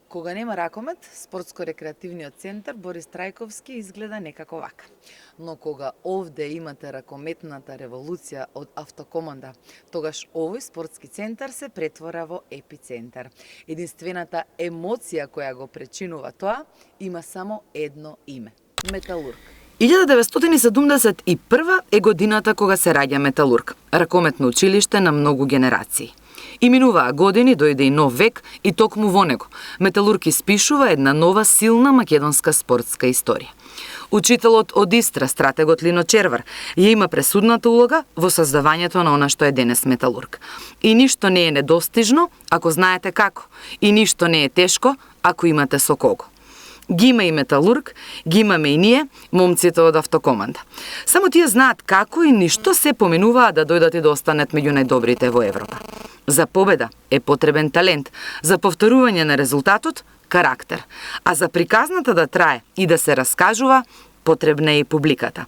Кога нема ракомет, спортско-рекреативниот центар Борис Трајковски изгледа некако вака. Но кога овде имате ракометната револуција од автокоманда, тогаш овој спортски центар се претвора во епицентар. Единствената емоција која го пречинува тоа има само едно име – Металург. 1971 е годината кога се раѓа Металург, ракометно училиште на многу генерации. И минуваа години, дојде и нов век и токму во него Металург испишува една нова силна македонска спортска историја. Учителот од Истра, стратегот Лино Червар, ја има пресудната улога во создавањето на она што е денес Металург. И ништо не е недостижно ако знаете како, и ништо не е тешко ако имате со кого. Ги има и Металург, ги имаме и ние, момците од автокоманда. Само тие знаат како и ништо се поминуваат да дојдат и да останат меѓу најдобрите во Европа. За победа е потребен талент, за повторување на резултатот – карактер, а за приказната да трае и да се раскажува потребна е и публиката.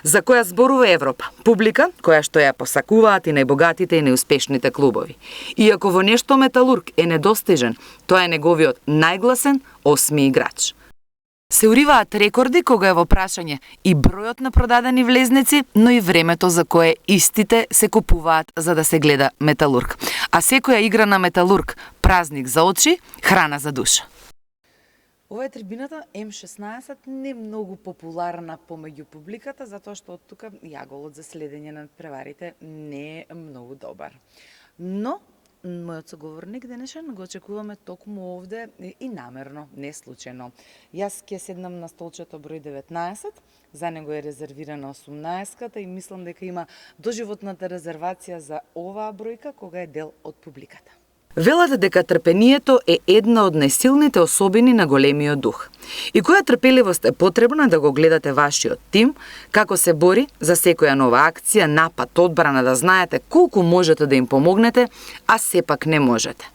За која зборува Европа? Публика која што ја посакуваат и најбогатите и најуспешните клубови. Иако во нешто Металург е недостижен, тоа е неговиот најгласен 8-ми играч. Се уриваат рекорди кога е во прашање и бројот на продадени влезници, но и времето за кое истите се купуваат за да се гледа Металург. А секоја игра на Металург – празник за очи, храна за душа. Ова е трибината М16, не многу популарна помеѓу публиката, затоа што од тука јаголот за следење на преварите не е многу добар. Но мојот соговорник денешен го очекуваме токму овде и намерно, не случајно. Јас ќе седнам на столчето број 19, за него е резервирана 18-ката и мислам дека има доживотната резервација за оваа бројка кога е дел од публиката. Велат дека трпението е една од најсилните особини на големиот дух. И која трпеливост е потребна да го гледате вашиот тим, како се бори за секоја нова акција, напад, одбрана, да знаете колку можете да им помогнете, а сепак не можете.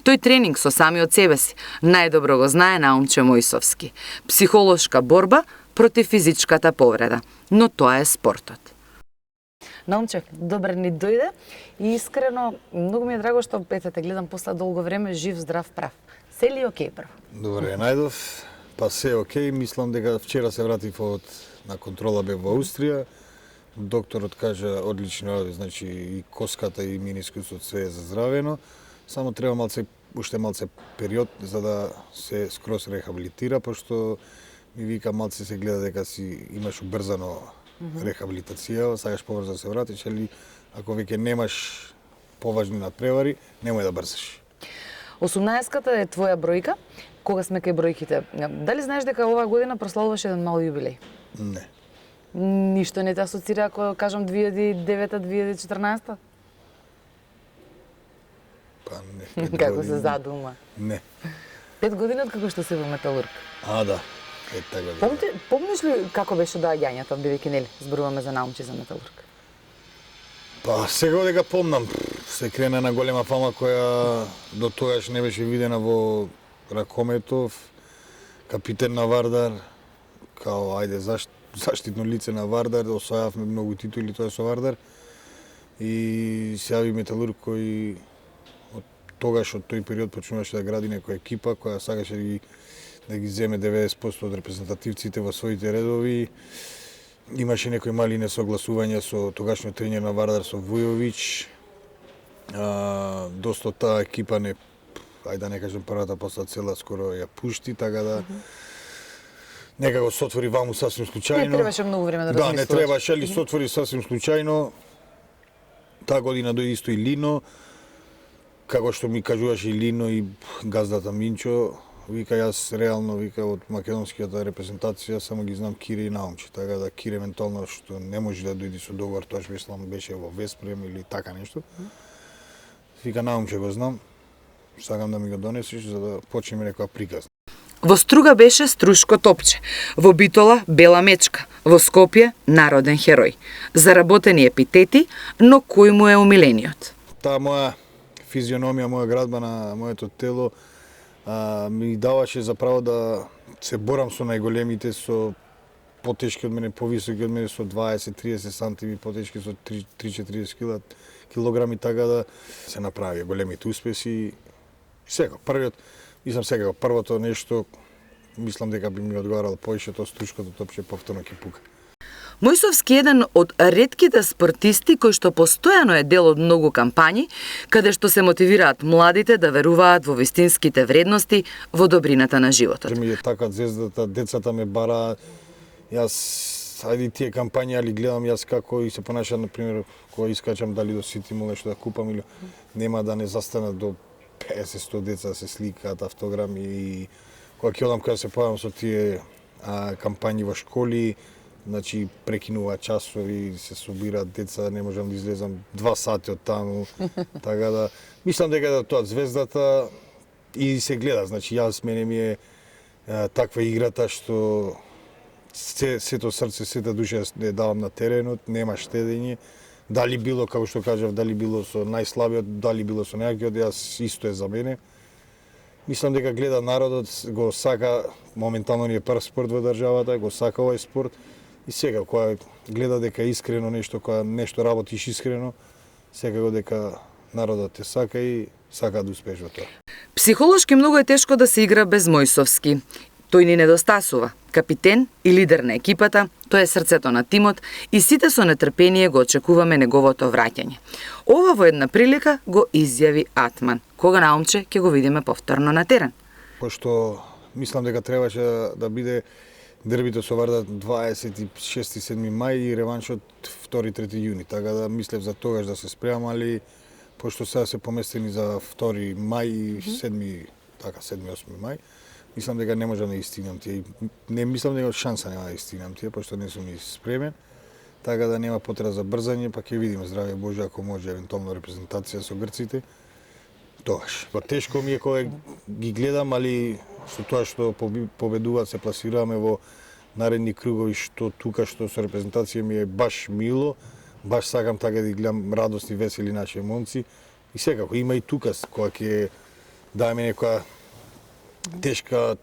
Тој тренинг со самиот себе си најдобро го знае Наумче Мојсовски. Психолошка борба против физичката повреда, но тоа е спортот. Наумче, добре ни дојде и искрено многу ми е драго што те гледам после долго време жив, здрав, прав. Се ли окей прв? Добре, најдов. Па се окей, мислам дека вчера се вратив на контрола бев во Австрија. Докторот кажа одлично, значи и коската и менискусот све е заздравено. Само треба уште малце период за да се скроз рехабилитира, пошто ми вика малце се гледа дека си имаш убрзано рехабилитација, сакаш побрзо да се вратиш, или ако веќе немаш поважни надпревари, немој да брзаш. 18-ката е твоја бројка. Кога сме кај бројките, дали знаеш дека оваа година прославуваш еден мал јубилеј? Не. Ништо не те асоцира ако кажам 2009-2014? Па не. Како се задума? Не. 5 години од како што се во Металург. А, да. Помниш ли како беше доаѓањето, бидејќи нели зборуваме за Наумче за Металург? Па сега дека помнам, се крена на голема фама која до тогаш не беше видена во ракометов, капитен на Вардар, као ајде заштитно лице на Вардар, освојавме многу титули тоа со Вардар. И се јави Металург кој од тогаш од тој период почнуваше да гради некоја екипа која сакаше да ги земе 90% од репрезентативците во своите редови. Имаше некои мали несогласувања со тогашниот тренер на Вардар, со Вујовиќ. Доста таа екипа не, ајде да не кажем првата, после цела скоро ја пушти, така да некако се отвори ваму сасвим случајно. Не требаше многу време да размислуваш. Да, не требаше, али се отвори сасвим случајно. Таа година дојде исто и Лино, како што ми кажуваше и Лино и газдата Минчо. Вика, јас реално, вика, од македонскијата репрезентација само ги знам Кире и Наумче, така да Кире евентуално што не може да дојде со договор, тоа мислам беше во Веспрем или така нешто. Вика, Наумче го знам, сакам да ми го донесеш за да почнеме некоја приказна. Во Струга беше Струшко Топче, во Битола Бела Мечка, во Скопје народен херој. Заработени епитети, но кој му е омилениот? Таа моја физиономија, моја градба на моето тело ми даваше за право да се борам со најголемите, со потешки од мене, повисоки од мене, со 20-30 сантими потешки, со 3-40 килограми, така да се направи големите успеси. Сега, Мислам сега првото нешто, мислам дека би ми одговарало повеќе, тоа стручкото топче повторно ќе пука. Мојсовски е еден од ретките спортисти кој што постојано е дел од многу кампањи, каде што се мотивираат младите да веруваат во вистинските вредности, во добрината на животот. Ми е така звездата, децата ме бара, јас, ајде тие кампањи, али гледам јас како и се понашам, например, кога искачам дали до Сити Мол нешто да купам или нема да не застанат до 50-100 деца да се сликаат автограми и кога ќе одам кога се појавам со тие кампањи во школи, значи прекинуваат часови, се собираат деца, не можам да излезам 2 сати од таму. Така да мислам дека да тоа звездата и се гледа, значи јас мене ми е таква играта што сето срце, сета душа не давам на теренот, нема штедење. Дали било, како што кажав, дали било со најслабиот, дали било со најакиот, јас исто е за мене. Мислам дека гледа народот, го сака, моментално ни е прв спорт во државата, го сака овој спорт. И сега, кога гледа дека е искрено нешто, кога нешто работиш искрено, секако дека народот те сака и сака да успееш во тоа. Психолошки многу е тешко да се игра без Мојсовски. Тој ни недостасува. Капитен и лидер на екипата, тој е срцето на тимот и сите со нетрпение го очекуваме неговото враќање. Ова во една прилика го изјави Атман. Кога наумче ќе го видиме повторно на терен. Пошто мислам дека требаше да биде дербито со Вардар 26-7 мај и реваншот 2-3 јуни. Така да мислев за тогаш да се спремам, али пошто сега се поместени за 2 мај и 7-8 мај, мислам дека не можам да ги стигнам тие. Не мислам дека шанса нема да ги стигнам тие, пошто не сум ни спремен. Така да нема потреба за брзање, па ќе видиме, здраве Боже, ако може евентуално репрезентација со грците. Тогаш. Па тешко ми е кога ги гледам, али со тоа што победуваат, се пласираме во наредни кругови, што тука што со репрезентација ми е баш мило, баш сакам така да ги гледам радосни, весели наши момци. И секако има и тука кога ќе даеме некоја тешка,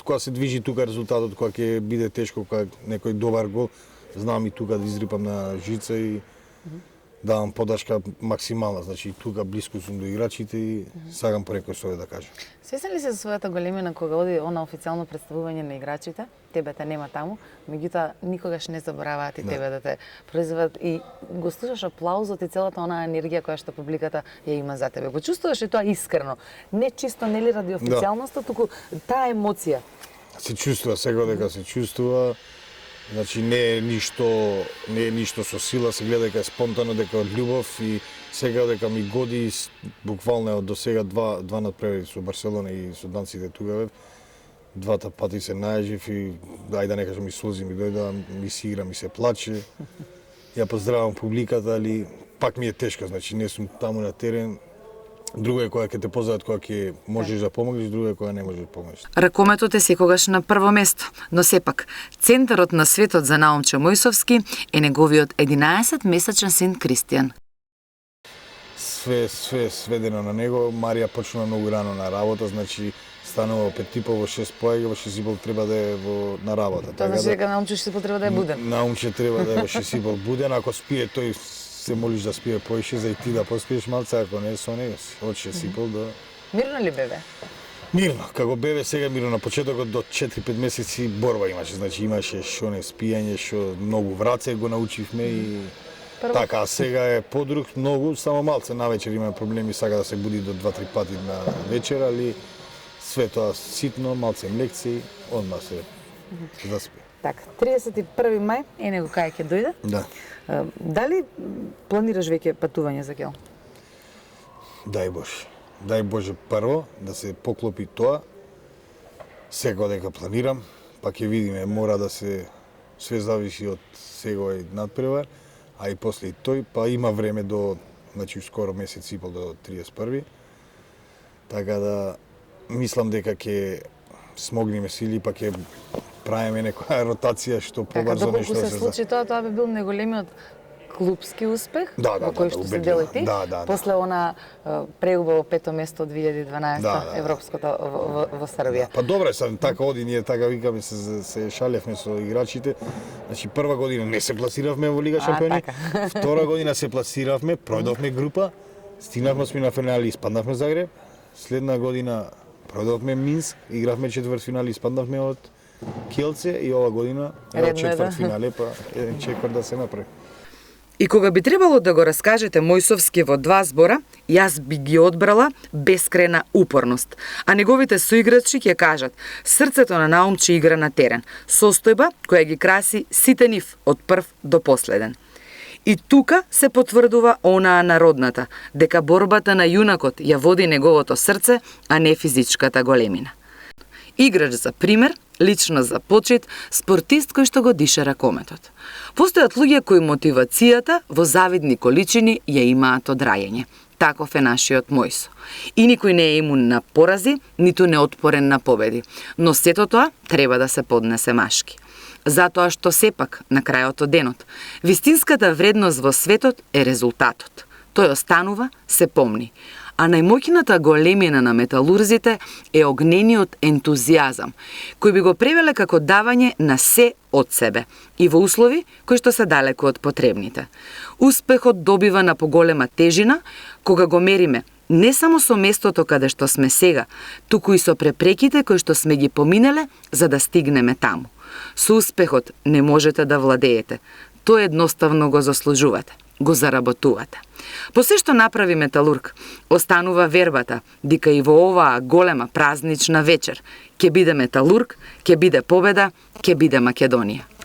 кога се движи тука резултатот, кога ќе биде тешко, кога некој добар гол, знам и тука да изрипам на жица и давам поддршка максимална, значи тука блиску сум до играчите и сакам преко со да кажам. Свесен ли се за својата големина кога оди она официјално претставување на играчите? Тебе те нема таму, меѓутоа никогаш не забораваат и тебе да те произведат и го слушаш аплаузот и целата онаа енергија која што публиката ја има за тебе. Го чувствуваш и тоа искрено, не чисто нели ради официјалноста, туку таа емоција. Се чувствува, сега дека се чувствува. Значи не е ништо со сила, се гледа дека е спонтано, дека од љубов и сега дека ми годи буквално од до сега два надпревари со Барселона и со данците тука. Двата пати се најжив и ајде да не кажам и слози ми дојда, ми си игра, ми се плаче. Ја поздравам публиката, али пак ми е тешко, значи не сум таму на терен. Друго е кога ќе те позоват, кога ќе можеш да помогнеш, друго е кога не можеш да помогнеш. Ракометот е секогаш на прво место, но сепак, центарот на светот за Наумче Мојсовски е неговиот 11-месечен син Кристијан. Све сведено на него. Марија почна многу рано на работа, значи станува 5:30 во 6 поеѓа, во 6:30 треба да е на работа. Тоа значи дека Наумче ще треба да е буден. Наумче треба да е во 6:30 буден, ако спие тој се молиш да спие поише за и ти да поспиеш малце, ако не со него си. Од 6:30 до... Мирно ли бебе? Мирно, како бебе сега мирно. На почетокот до 4-5 месеци борба имаше, значи имаше шо не спијање, шо многу враце го научивме и така, а сега е подруг многу, само малце навечер има проблеми, сака да се буди до 2-3 пати на вечер, али све тоа ситно, малце лекции, одма се заспи. Така, 31 мај е него кај ќе дојде. Да. Дали планираш веќе патување за Кел? Дај Боже. Дај Боже прво да се поклопи тоа. Сега дека планирам, па ќе видиме, мора да се све зависи од сегој надпревар, а и после и тој, па има време до, значи скоро месец и пол до 31. Така да мислам дека ќе смогнеме сили, па ќе правиме некоја ротација што побрзо нешто се случи тоа би бил најголемиот клубски успех во кој што се дел и ти. После она преубаво 5-то место 2012 европското во Србија. Па добре, сам така оди, ние така викаме се шалевме со играчите. Значи прва година не се пласиравме во Лига шампиони. Втора година се пласиравме, пројдовме група, стигнавме сме на финали и испаднавме Загреб. Следна година Продовме Минск, игравме четвртфинал, испаднавме од Kielce и ова година Редно е, да. четвртфинале, па еден чекор да се направи. И кога би требало да го раскажете Мојсовски во 2 збора, јас би ги одбрала бескрајна упорност. А неговите соиграчи ќе кажат срцето на Наумче игра на терен, состојба која ги краси сите нив од прв до последен. И тука се потврдува онаа народната, дека борбата на јунакот ја води неговото срце, а не физичката големина. Играч за пример, личност за почит, спортист кој што го диша ракометот. Постојат луѓе кои мотивацијата во завидни количини ја имаат од раѓање. Таков е нашиот Мојсо. И никој не е имун на порази, ниту неотпорен на победи. Но сето тоа треба да се поднесе машки. Затоа што сепак, на крајот од денот, вистинската вредност во светот е резултатот. Тој останува, се помни. А најмоќната големина на металурзите е огнениот ентузијазам, кој би го превеле како давање на се од себе и во услови кои што се далеку од потребните. Успехот добива на поголема тежина кога го мериме не само со местото каде што сме сега, туку и со препреките кои што сме ги поминеле за да стигнеме таму. Со успехот не можете да владеете, тоа едноставно го заслужувате, го заработувате. По се што направи металург, останува вербата дека и во оваа голема празнична вечер ќе биде металург, ќе биде победа, ќе биде Македонија.